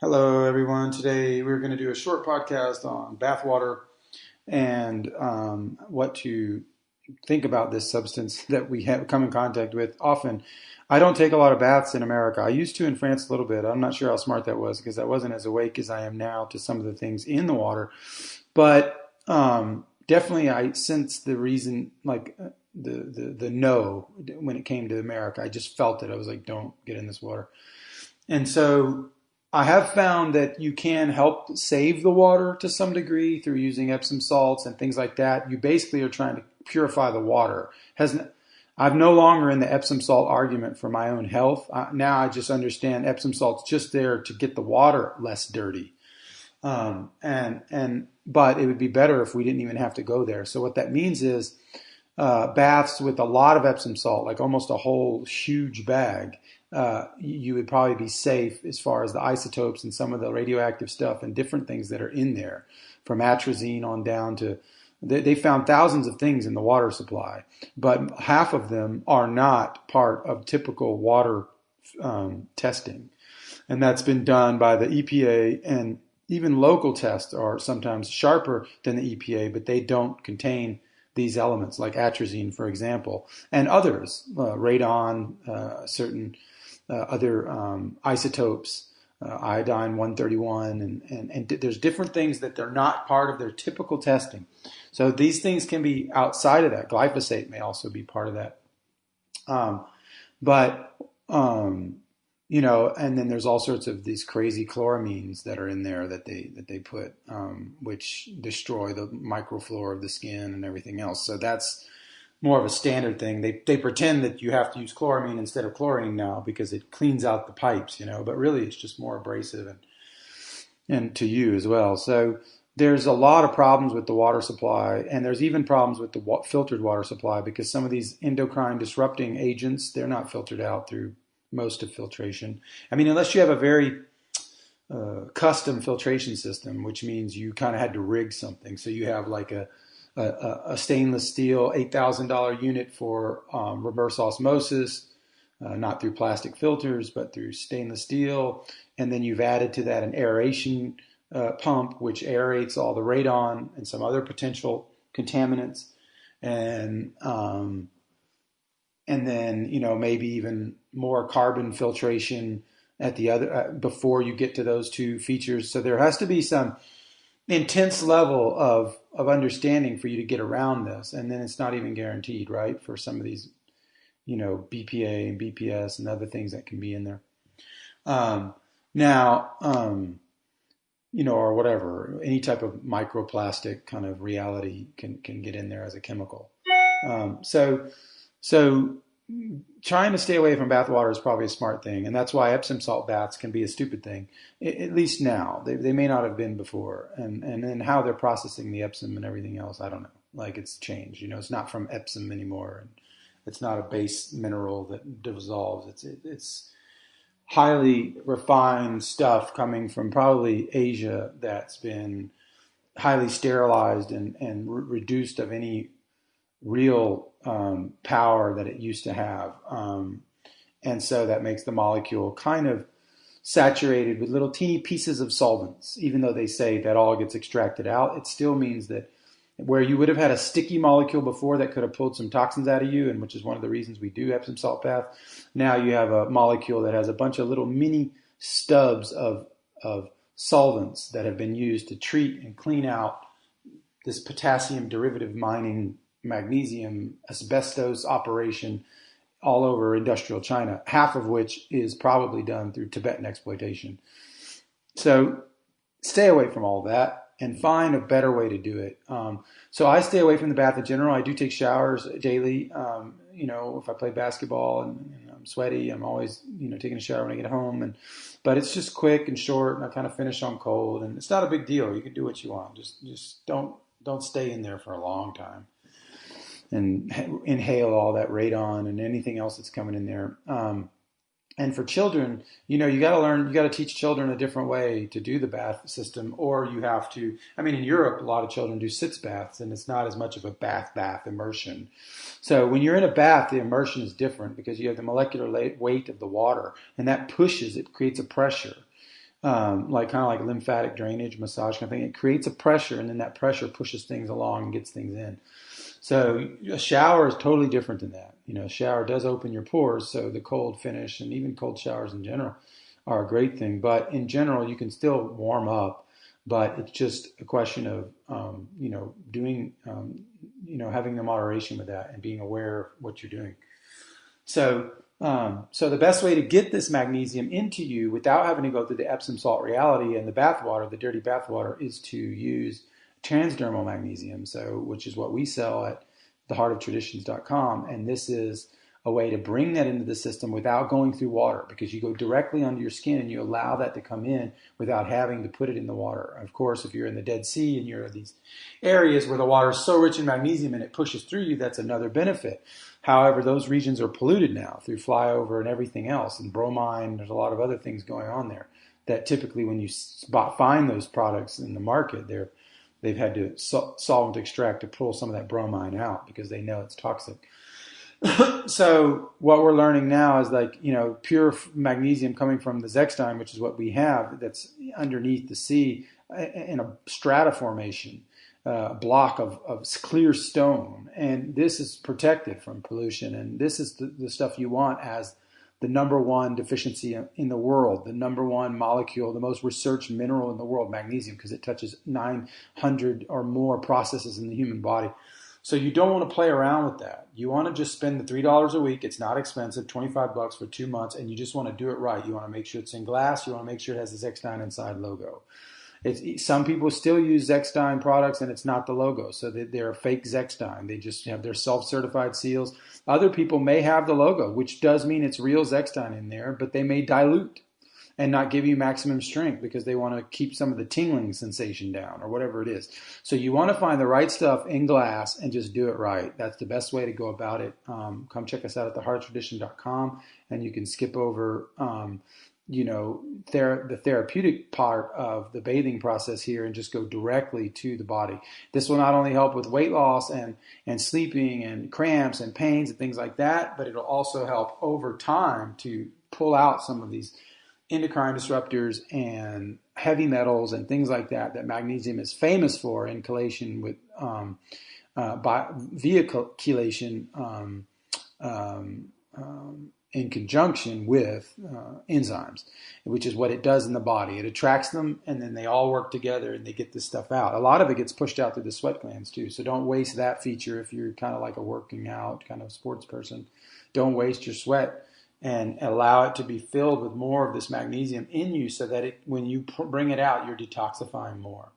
Hello, everyone. Today we're going to do a short podcast on bath water and what to think about this substance that we have come in contact with often. I don't take a lot of baths in America. I used to in France a little bit. I'm not sure how smart that was because I wasn't as awake as I am now to some of the things in the water. But definitely, I sense the reason, like the no when it came to America. I just felt it. I was like, don't get in this water. And so I have found that you can help save the water to some degree through using Epsom salts and things like that. You basically are trying to purify the water. I'm no longer in the Epsom salt argument for my own health. Now I just understand Epsom salt's just there to get the water less dirty. But it would be better if we didn't even have to go there. So what that means is baths with a lot of Epsom salt, like almost a whole huge bag, you would probably be safe as far as the isotopes and some of the radioactive stuff and different things that are in there, from atrazine on down to. They found thousands of things in the water supply, but half of them are not part of typical water testing. And that's been done by the EPA, and even local tests are sometimes sharper than the EPA, but they don't contain these elements like atrazine, for example, and others, radon, certain other isotopes, iodine 131, and there's different things that they're not part of their typical testing. So these things can be outside of that. Glyphosate may also be part of that. Um, but and then there's all sorts of these crazy chloramines that are in there that they put, which destroy the microflora of the skin and everything else. So that's more of a standard thing. They pretend that you have to use chloramine instead of chlorine now because it cleans out the pipes, but really it's just more abrasive and to you as well. So there's a lot of problems with the water supply, and there's even problems with the filtered water supply because some of these endocrine disrupting agents, they're not filtered out through most of filtration. I mean, unless you have a very custom filtration system, which means you kind of had to rig something. So you have like a stainless steel $8,000 unit for reverse osmosis, not through plastic filters, but through stainless steel. And then you've added to that an aeration pump, which aerates all the radon and some other potential contaminants. And then, maybe even more carbon filtration at the other before you get to those two features. So there has to be some intense level of understanding for you to get around this. And then it's not even guaranteed, right? For some of these, BPA and BPS and other things that can be in there. Now, or whatever, any type of microplastic kind of reality can get in there as a chemical. So trying to stay away from bath water is probably a smart thing, and that's why Epsom salt baths can be a stupid thing, at least now. They may not have been before, and then how they're processing the Epsom and everything else, I don't know. Like it's changed, it's not from Epsom anymore, and it's not a base mineral that dissolves. It's highly refined stuff coming from probably Asia that's been highly sterilized and reduced of any real power that it used to have. And so that makes the molecule kind of saturated with little teeny pieces of solvents. Even though they say that all gets extracted out, it still means that where you would have had a sticky molecule before that could have pulled some toxins out of you, and which is one of the reasons we do Epsom salt bath, now you have a molecule that has a bunch of little mini stubs of solvents that have been used to treat and clean out this potassium derivative mining magnesium asbestos operation all over industrial China, half of which is probably done through Tibetan exploitation. So stay away from all that and find a better way to do it. So I stay away from the bath in general. I do take showers daily. If I play basketball and I'm sweaty, I'm always, taking a shower when I get home. But it's just quick and short, and I kind of finish on cold, and it's not a big deal. You can do what you want. Just don't stay in there for a long time and inhale all that radon and anything else that's coming in there. And for children, you got to teach children a different way to do the bath system, or you have to, in Europe, a lot of children do sitz baths, and it's not as much of a bath immersion. So when you're in a bath, the immersion is different because you have the molecular weight of the water, and that pushes, it creates a pressure. like kind of like lymphatic drainage, massage kind of thing. It creates a pressure, and then that pressure pushes things along and gets things in. So a shower is totally different than that. You know, a shower does open your pores, so the cold finish and even cold showers in general are a great thing. But in general, you can still warm up, but it's just a question of doing having the moderation with that and being aware of what you're doing. So, so the best way to get this magnesium into you without having to go through the Epsom salt reality and the bath water, the dirty bath water, is to use transdermal magnesium. So, which is what we sell at theheartoftraditions.com, and this is a way to bring that into the system without going through water, because you go directly under your skin and you allow that to come in without having to put it in the water. Of course, if you're in the Dead Sea and you're in these areas where the water is so rich in magnesium and it pushes through you, that's another benefit. However, those regions are polluted now through flyover and everything else, and bromine. There's a lot of other things going on there that typically when you find those products in the market, they've had to solvent extract to pull some of that bromine out because they know it's toxic. So what we're learning now is pure magnesium coming from the Zechstein, which is what we have, that's underneath the sea in a strata formation, block of clear stone. And this is protected from pollution. And this is the stuff you want as the number one deficiency in the world, the number one molecule, the most researched mineral in the world, magnesium, because it touches 900 or more processes in the human body. So you don't want to play around with that. You want to just spend the $3 a week. It's not expensive, $25 for 2 months, and you just want to do it right. You want to make sure it's in glass. You want to make sure it has the Zechstein inside logo. Some people still use Zechstein products and it's not the logo, so they're a fake Zechstein. They just have their self-certified seals. Other people may have the logo, which does mean it's real Zechstein in there, but they may dilute and not give you maximum strength because they want to keep some of the tingling sensation down or whatever it is. So you want to find the right stuff in glass and just do it right. That's the best way to go about it. Come check us out at theheartoftradition.com, and you can skip over the therapeutic part of the bathing process here and just go directly to the body. This will not only help with weight loss and sleeping and cramps and pains and things like that, but it'll also help over time to pull out some of these endocrine disruptors and heavy metals and things like that magnesium is famous for in chelation with via chelation in conjunction with enzymes, which is what it does in the body. It attracts them, and then they all work together, and they get this stuff out. A lot of it gets pushed out through the sweat glands, too, so don't waste that feature if you're kind of like a working out kind of sports person. Don't waste your sweat and allow it to be filled with more of this magnesium in you so that when you bring it out, you're detoxifying more.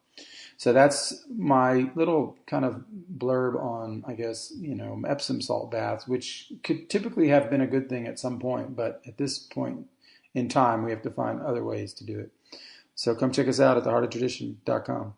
So that's my little kind of blurb on, I guess, Epsom salt baths, which could typically have been a good thing at some point, but at this point in time, we have to find other ways to do it. So come check us out at theheartoftradition.com.